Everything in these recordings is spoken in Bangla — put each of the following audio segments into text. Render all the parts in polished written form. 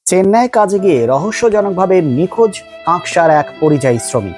চেন্নাই কাজে গিয়ে রহস্যজনকভাবে নিখোঁজ কাঁকসার এক পরিযায়ী শ্রমিক।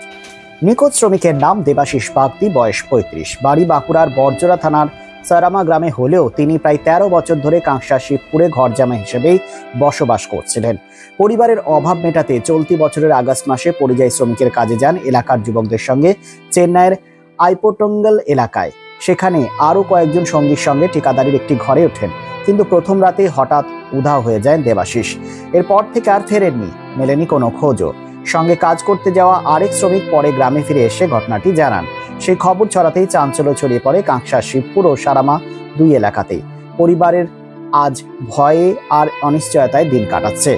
নিখোঁজ শ্রমিকের নাম দেবাশিস বাগদি, বয়স ৩৫, বাড়ি বাঁকুড়ার বরজোড়া থানার সারামা গ্রামে হলেও তিনি প্রায় ১৩ বছর ধরে কাঁকসা শিবপুরে ঘরজামাই হিসেবেই বসবাস করছিলেন। পরিবারের অভাব মেটাতে চলতি বছরের আগস্ট মাসে পরিযায়ী শ্রমিকের কাজে যান এলাকার যুবকদের সঙ্গে চেন্নাইয়ের আইপোটঙ্গল এলাকায়। সেখানে আরও কয়েকজন সঙ্গীর সঙ্গে ঠিকাদারির একটি ঘরে ওঠেন, কিন্তু প্রথম রাতে হঠাৎ উধাও হয়ে যায় দেবাশিস। এরপর থেকে আর ফেরেননি, মেলেনি কোনো খোঁজও। সঙ্গে কাজ করতে যাওয়া আরেক শ্রমিক পরে গ্রামে ফিরে এসে ঘটনাটি জানান। সেই খবর ছড়াতেই চাঞ্চল্য ছড়িয়ে পড়ে কাঁকসা শিবপুর ও সারামা দুই এলাকাতেই। পরিবারের আজ ভয়ে আর অনিশ্চয়তায় দিন কাটাচ্ছে।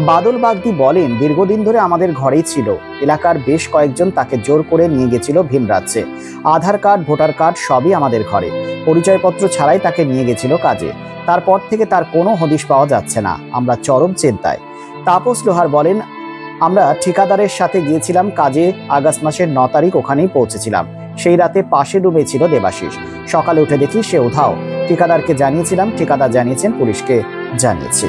বাদল বাগদি বলেন, দীর্ঘদিন ধরে আমাদের ঘরেই ছিল। এলাকার বেশ কয়েকজন তাকে জোর করে নিয়ে গেছিল ভিন রাজ্যে। আধার কার্ড, ভোটার কার্ড সবই আমাদের ঘরে। পরিচয়পত্র ছাড়াই তাকে নিয়ে গেছিল কাজে। তারপর থেকে তার কোনো হদিশ পাওয়া যাচ্ছে না। আমরা চরম চিন্তায়। তাপস লোহার বলেন, আমরা ঠিকাদারের সাথে গিয়েছিলাম কাজে। আগস্ট মাসের ৯ তারিখ ওখানেই পৌঁছেছিলাম। সেই রাতে পাশে ডুবেছিল দেবাশিস। সকালে উঠে দেখি সে উধাও। ঠিকাদারকে জানিয়েছিলাম, ঠিকাদার জানিয়েছেন, পুলিশকে জানিয়েছি।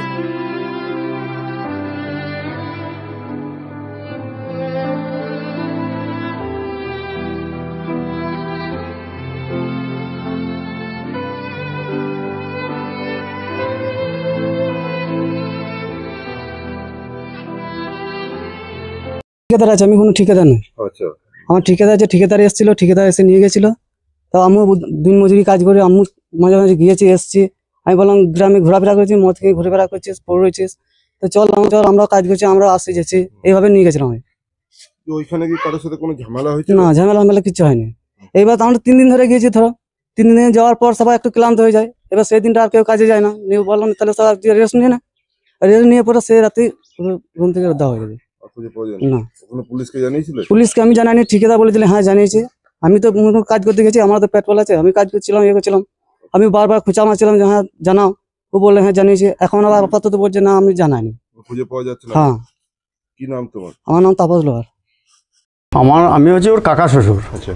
ঠিকাদার আছে, আমি কোনো ঠিকাদার নই। আচ্ছা, আমার ঠিকাদার আছে, ঠিকাদার এসেছিল, ঠিকাদার এসে নিয়ে গেছিল। তো আমিও দিন মজুরি কাজ করে আমিও মাঝে মাঝে গিয়েছি, এসছি। আমি বললাম, গ্রামে ঘোরাফেরা করছি, মদ খেয়ে ঘুরেফেরা করছিস, পড়ে রয়েছিস, তো চল আমরা কাজ করছি, আমরা আসছি যাচ্ছি, এইভাবে নিয়ে গেছিলাম আমি। ওইখানে কি কারোর সাথে কোনো ঝামেলা হয়েছে? না, ঝামেলা কিছু হয়নি। এইবার আমরা 3 দিন ধরে গিয়েছি, ধরো 3 দিন যাওয়ার পর সবাই একটু ক্লান্ত হয়ে যায়। এবার সেই দিনটা আর কেউ কাজে যায় না। নিয়ে বললাম তাহলে সবাই রেস্ট নিয়ে না, রেস্ট নিয়ে পরে সে রাতে রুম থেকে দেওয়া হয়ে যাবে। না, পুলিশকে জানিয়েছিলে? পুলিশকে আমি জানাইনি, ঠিকাদার বলেছিলেন হ্যাঁ জানিয়েছি। আমি তো কাজ করতে গেছি, আমার তো পেট্রোল আছে, আমি কাজ করছিলাম, ইয়ে করছিলাম। আমি বারবার খোঁচা মারছিলাম যে হ্যাঁ জানাও। ও বললে হ্যাঁ জানিয়েছি। এখন আবার আপাতত বলছে না আমি জানাইনি। খুঁজে পাওয়া যাচ্ছে না? হ্যাঁ। কি নাম তোমার? আমার নাম তাপস লোহার। আমি হচ্ছে ওর কাকা শ্বশুর। আচ্ছা,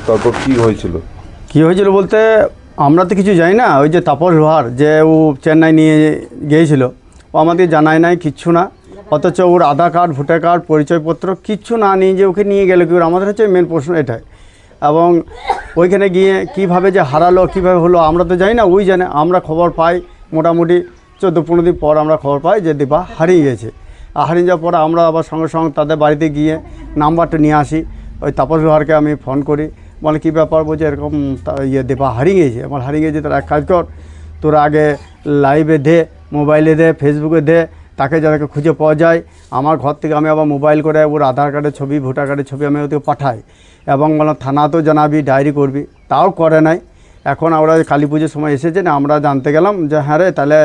তারপর কি হয়েছিল? কি হয়েছিল বলতে আমরা তো কিছু জানি না। ওই যে তাপস লোহার যে ও চেন্নাই নিয়ে গিয়েছিল, ও আমাদের জানায় নাই কিচ্ছু না। অথচ ওর আধার কার্ড, ভোটার কার্ড, পরিচয়পত্র কিচ্ছু না নিয়ে যে ওকে নিয়ে গেল কি, আমাদের হচ্ছে মেন প্রশ্ন এটাই। এবং ওইখানে গিয়ে কিভাবে যে হারালো, কিভাবে হলো আমরা তো জানি না, ওই জানে। আমরা খবর পাই মোটামুটি 14-15 দিন পর আমরা খবর পাই যে দীপা হারিয়ে গেছে। হারিয়ে যাওয়ার পরে আমরা আবার সঙ্গে সঙ্গে তাদের বাড়িতে গিয়ে নাম্বারটা নিয়ে আসি। ওই তাপস লোহারকে আমি ফোন করি, বলে কী ব্যাপার, বলছে এরকম দীপা হারিয়ে গেছে। আমার হারিয়ে গেছে, তার এক কাজ কর, তোরা আগে লাইভে দে, মোবাইলে দে, ফেসবুকে দে, তাকে যাদেরকে খুঁজে পাওয়া যায়। আমার ঘর থেকে আমি আবার মোবাইল করে ওর আধার কার্ডের ছবি, ভোটার কার্ডের ছবি আমি ওদেরকে পাঠাই এবং বললাম থানাতেও জানাবি, ডায়েরি করবি, তাও করে নাই। এখন আমরা কালী পুজোর সময় এসেছে না, আমরা জানতে গেলাম যে হ্যাঁ রে তাহলে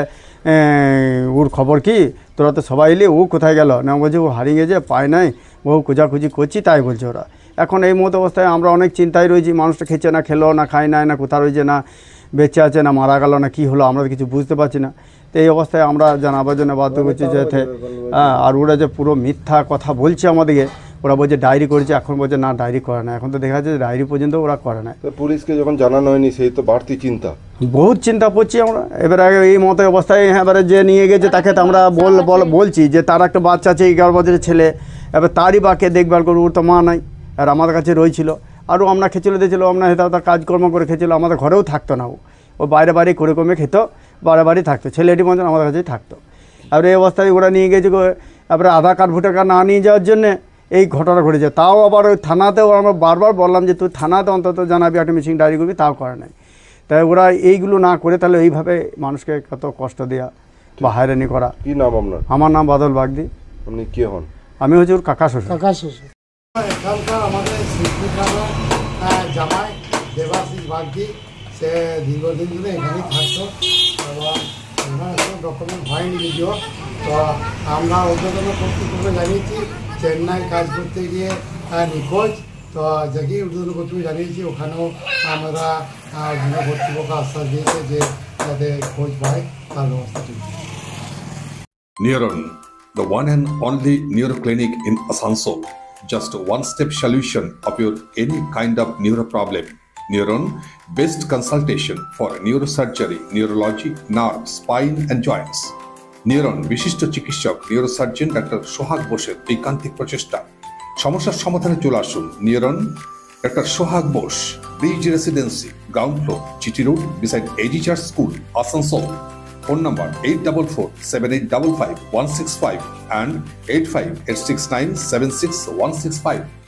ওর খবর কি, তোরা তো সবাই এলি, ও কোথায় গেল না, বলছে ও হারিয়ে গেছে, পায় নাই, বহু খোঁজাখুঁজি করছি, তাই বলছে ওরা। এখন এই মতো অবস্থায় আমরা অনেক চিন্তায় রয়েছি, মানুষটা খেছে না, খেলো না, খায় নাই, না কোথা রয়েছে, না বেঁচে আছে, না মারা গেল, না কী হলো, আমরা কিছু বুঝতে পারছি না। তো এই অবস্থায় আমরা জানাবার জন্য বাধ্য করছি যেতে। আর ওরা যে পুরো মিথ্যা কথা বলছে আমাদেরকে, ওরা বলছে ডায়েরি করেছে, এখন বলছে না ডায়েরি করে না। এখন তো দেখা যাচ্ছে ডায়েরি পর্যন্ত ওরা করে না। পুলিশকে যখন জানানো হয়নি, সেই তো বাড়তি চিন্তা, বহুত চিন্তা করছি আমরা। এবার এই মতো অবস্থায় এবারে যে নিয়ে গেছে তাকে তো আমরা বলছি যে তার একটা বাচ্চা আছে, 11 বছরের ছেলে, এবার তারই বাকে দেখভাল করবো, ওর তো মা নাই, আর আমাদের কাছে রয়েছিল। আরও আমরা খেয়েছিল দিয়েছিল, আমরা হয়তো তার কাজকর্ম করে খেয়েছিল, আমাদের ঘরেও থাকতো না। ও বাইরে বাইরে করে কমে খেত, বাড়ি থাকতো, ছেলেটি মতন আমাদের কাছেই থাকতো। আর এই অবস্থায় ওরা নিয়ে গেছে, তারপরে আধার কার্ড, ভোটার কার্ড না নিয়ে যাওয়ার জন্যে এই ঘটনা ঘটেছে। তাও আবার ওই থানাতেও আমরা বারবার বললাম যে তুই থানাতে অন্তত জানাবি, একটা মিসিং ডায়েরি করবি, তাও করে নাই। তাই ওরা এইগুলো না করে তাহলে এইভাবে মানুষকে কত কষ্ট দেওয়া বা হয়রানি করা। কি নাম আপনার? আমার নাম বাদল বাগদি। আপনি কে হন? আমি হচ্ছে ওর কাকা শ্বশুর। এখানকার আমাদের শিবপুর গ্রামের জামাই দেবাশিস বাগদি, সে দীর্ঘদিন ধরে এখানেই থাকতো এবং এখানে কোনো ডকুমেন্ট হয়নি যদিও। তো আমরা ঊর্ধ্বতন কর্তৃপক্ষকে জানিয়েছি, চেন্নাই কাজ করতে গিয়ে নিখোঁজ। তো যাকে ঊর্ধ্বতন কর্তৃপক্ষ জানিয়েছি, ওখানেও আমরা কর্তৃপক্ষ আশ্বাস দিয়েছে যে যাতে খোঁজ পায় তার ব্যবস্থা চলছে। Neuron, the one and only neuro clinic in Asansol. Just a one-step solution of your any kind of neuro problem. Neuron, best consultation for neurosurgery, neurology, nerve, spine and joints. Neuron বিশিষ্ট চিকিৎসক নিউরোসার্জন ডাক্তার সোহাগ বোসের ঐকান্তিক প্রচেষ্টা। সমস্যার সমাধানে চলে আসুন neuron doctor Sohag Bose, bridge residency, ground floor, GT road, beside AG church school, Asansol. Phone number 8447855165 and 8586976165.